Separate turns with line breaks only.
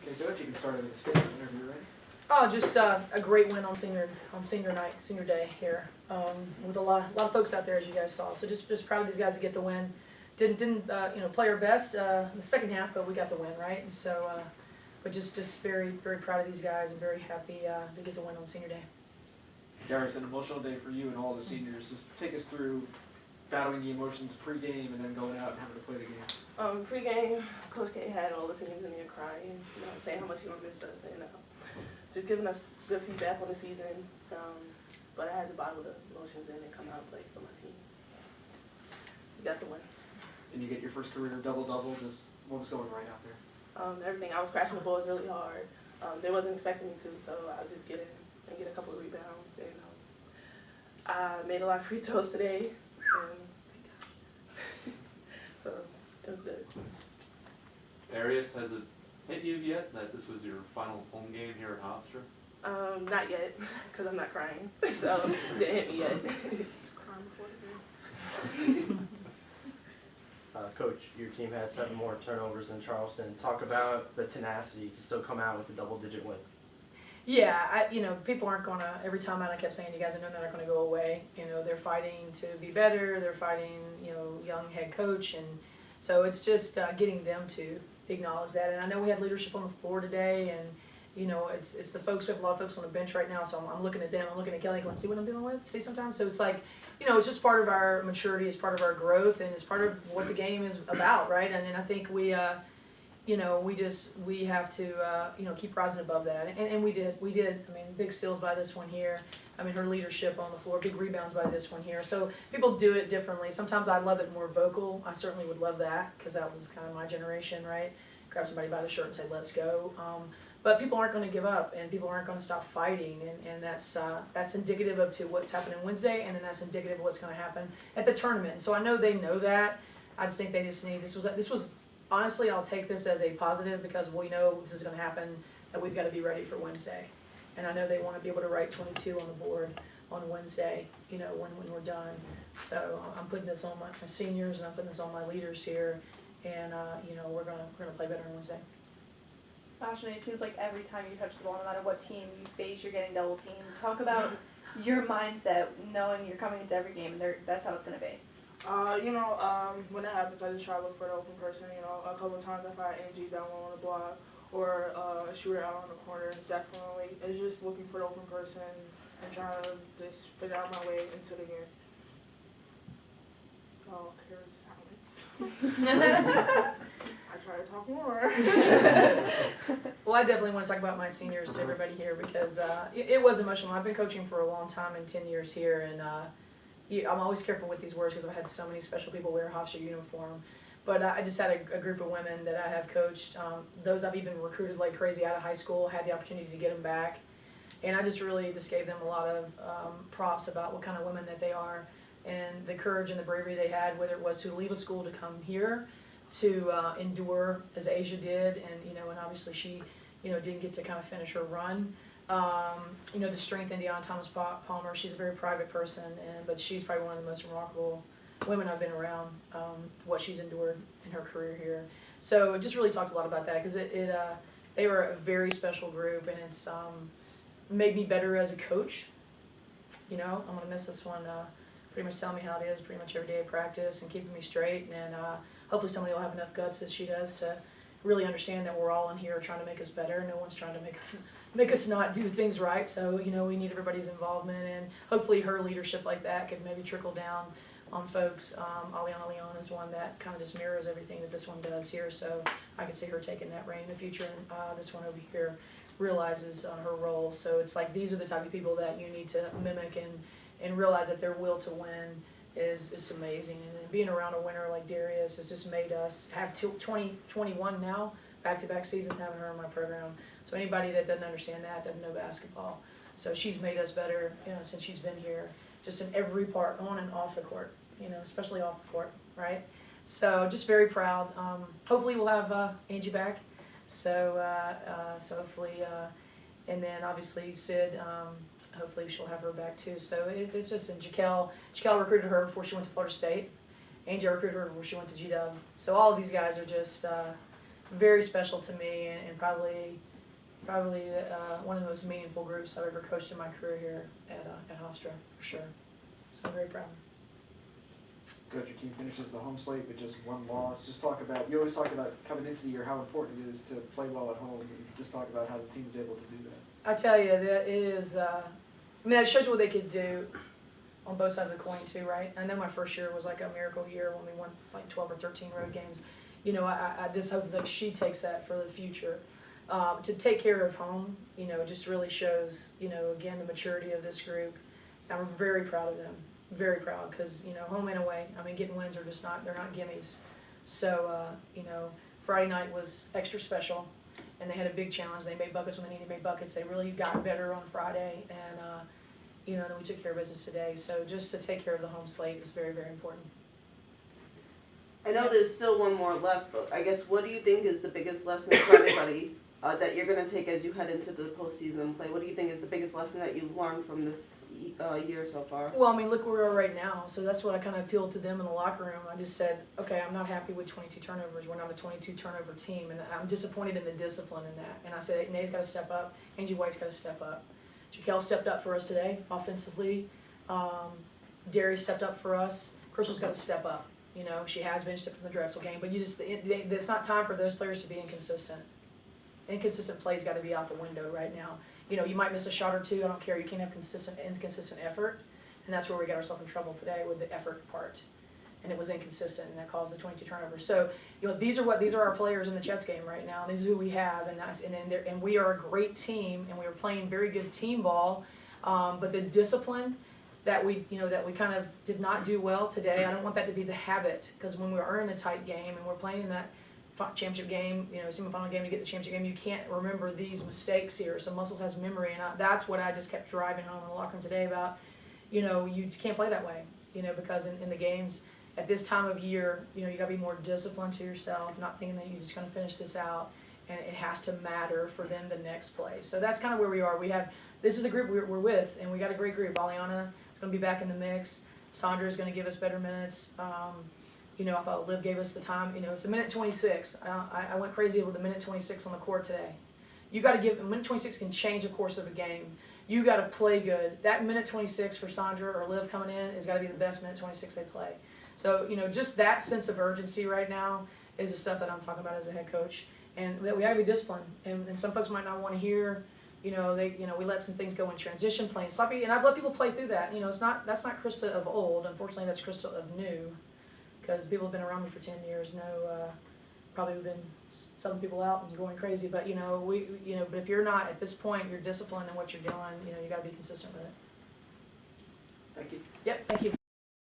Okay, Coach, you can start with the statement whenever you're ready.
Oh, just a great win on senior night, senior day here, with a lot of folks out there, as you guys saw. So just proud of these guys to get the win. Didn't play our best in the second half, but we got the win, right? And so, but just very proud of these guys and very happy to get the win on senior day.
Darius, an emotional day for you and all the seniors. Just take us through battling the emotions pre-game and then going out and having to play the game.
Pre-game, Coach K had all the seniors in there crying, saying how much he missed us, and just giving us good feedback on the season. But I had to bottle the emotions in and come out and play for my team. We got the win.
And you get your first career double-double. Just what was going right out there?
Everything. I was crashing the balls really hard. They wasn't expecting me to, so I would just get in and get a couple of rebounds. And I made a lot of free throws today, and so it was good.
Darius, has it hit you yet that this was your final home game here at Hofstra?
Not yet, because I'm not crying, so it didn't hit me yet. Crying before the game.
Coach, your team had 7 more turnovers than Charleston. Talk about the tenacity to still come out with a double-digit win.
Yeah, people aren't going to, every time I kept saying, you guys, I know they're not going to go away. They're fighting to be better. They're fighting, young head coach. And so it's just getting them to acknowledge that. And I know we had leadership on the floor today, and, it's the folks, we have a lot of folks on the bench right now, so I'm looking at them, I'm looking at Kelly, going, see what I'm dealing with? See sometimes? So it's like, it's just part of our maturity, it's part of our growth, and it's part of what the game is about, right? And then I think we have to, keep rising above that. And we did. I mean, big steals by this one here. I mean, her leadership on the floor, big rebounds by this one here. So people do it differently. Sometimes I love it more vocal. I certainly would love that because that was kind of my generation, right? Grab somebody by the shirt and say, let's go. But people aren't going to give up, and people aren't going to stop fighting, and that's indicative of to what's happening Wednesday, and then that's indicative of what's going to happen at the tournament. And so I know they know that. I just think they just need, this was honestly, I'll take this as a positive because we know this is going to happen, that we've got to be ready for Wednesday. And I know they want to be able to write 22 on the board on Wednesday, when we're done. So I'm putting this on my seniors, and I'm putting this on my leaders here, and we're gonna play better on Wednesday.
Ashunae, it seems like every time you touch the ball, no matter what team you face, you're getting double teamed. Talk about your mindset, knowing you're coming into every game, and that's how it's going to be.
When that happens, I just try to look for the open person. A couple of times I find Angie down low on the block or a shooter out on the corner. Definitely, it's just looking for the open person and trying to just figure out my way into the game. Oh, here's silence. I try to talk more.
Well, I definitely want to talk about my seniors to everybody here because it was emotional. I've been coaching for a long time, in 10 years here, and I'm always careful with these words because I've had so many special people wear a Hofstra uniform. But I just had a group of women that I have coached. Those I've even recruited like crazy out of high school, had the opportunity to get them back. And I just really gave them a lot of props about what kind of women that they are and the courage and the bravery they had, whether it was to leave a school to come here, to endure as Asia did, and and obviously she didn't get to kind of finish her run. The strength in Deanna Thomas-Palmer, she's a very private person, but she's probably one of the most remarkable women I've been around, what she's endured in her career here. So it just really talked a lot about that because they were a very special group, and it's made me better as a coach. I'm going to miss this one, pretty much telling me how it is pretty much every day of practice and keeping me straight, and hopefully somebody will have enough guts as she does to really understand that we're all in here trying to make us better. No one's trying to make us not do things right. So we need everybody's involvement, and hopefully her leadership like that could maybe trickle down on folks. Aliana Leon is one that kind of just mirrors everything that this one does here. So I could see her taking that reign in the future, and this one over here realizes her role. So it's like these are the type of people that you need to mimic and realize that their will to win is amazing. And being around a winner like Darius has just made us have 2021 now, back-to-back seasons having her in my program. So anybody that doesn't understand that doesn't know basketball. So she's made us better, since she's been here, just in every part, on and off the court, especially off the court, right? So just very proud. Hopefully we'll have Angie back. So hopefully, and then obviously Sid, hopefully she'll have her back too. So it's just, and Jaquel recruited her before she went to Florida State. Angie recruited her before she went to GW. So all of these guys are just, very special to me, and probably one of the most meaningful groups I've ever coached in my career here at Hofstra, for sure. So I'm very proud.
Coach, your team finishes the home slate with just one loss. Just talk about, you always talk about coming into the year how important it is to play well at home, and just talk about how the team is able to do that.
I tell you, that it is, I mean, that shows you what they could do on both sides of the coin too, right? I know my first year was like a miracle year when we won like 12 or 13 road games. You know, I just hope that she takes that for the future. To take care of home, you know, just really shows, you know, again, the maturity of this group. I'm very proud of them, very proud, because, you know, home and away, I mean, getting wins are just not, they're not gimmies. So, you know, Friday night was extra special, and they had a big challenge. They made buckets when they needed to make buckets. They really got better on Friday, and, you know, then we took care of business today. So just to take care of the home slate is very, very important.
I know there's still one more left, but I guess what do you think is the biggest lesson for anybody that you're going to take as you head into the postseason play? What do you think is the biggest lesson that you've learned from this year so far?
Well, I mean, look where we are right now. So that's what I kind of appealed to them in the locker room. I just said, okay, I'm not happy with 22 turnovers. We're not a 22 turnover team, and I'm disappointed in the discipline in that. And I said, Nae's got to step up. Angie White's got to step up. Jaquel stepped up for us today offensively. Darius stepped up for us. Crystal's got to step up. You know, she has been stepped in the Drexel game, but you just, it's not time for those players to be inconsistent. Inconsistent play's got to be out the window right now. You know, you might miss a shot or two, I don't care, you can't have inconsistent effort, and that's where we got ourselves in trouble today with the effort part. And it was inconsistent, and that caused the 22 turnovers. So, you know, these are our players in the chess game right now. These are who we have, and we are a great team, and we are playing very good team ball, but the discipline that we kind of did not do well today, I don't want that to be the habit, because when we're in a tight game and we're playing in that championship game, you know, semifinal game to get the championship game, you can't remember these mistakes here. So muscle has memory, and that's what I just kept driving home in the locker room today about, you know, you can't play that way, you know, because in the games at this time of year, you know, you gotta be more disciplined to yourself, not thinking that you're just gonna finish this out, and it has to matter for them the next play. So that's kind of where we are. This is the group we're with, and we got a great group. Aliana is going to be back in the mix. Sandra is going to give us better minutes. You know, I thought Liv gave us the time. You know, it's a minute 26. I went crazy with the minute 26 on the court today. You got to give, a minute 26 can change the course of a game. You got to play good. That minute 26 for Sandra or Liv coming in has got to be the best minute 26 they play. So, you know, just that sense of urgency right now is the stuff that I'm talking about as a head coach. And that we got to be disciplined. And some folks might not want to hear, you know, we let some things go in transition, playing sloppy, and I've let people play through that. You know, that's not Krista of old. Unfortunately, that's Krista of new, because people have been around me for 10 years know probably have been subbing people out and going crazy. But you know, but if you're not at this point, you're disciplined in what you're doing. You know, you got to be consistent with it.
Thank you.
Yep. Thank you.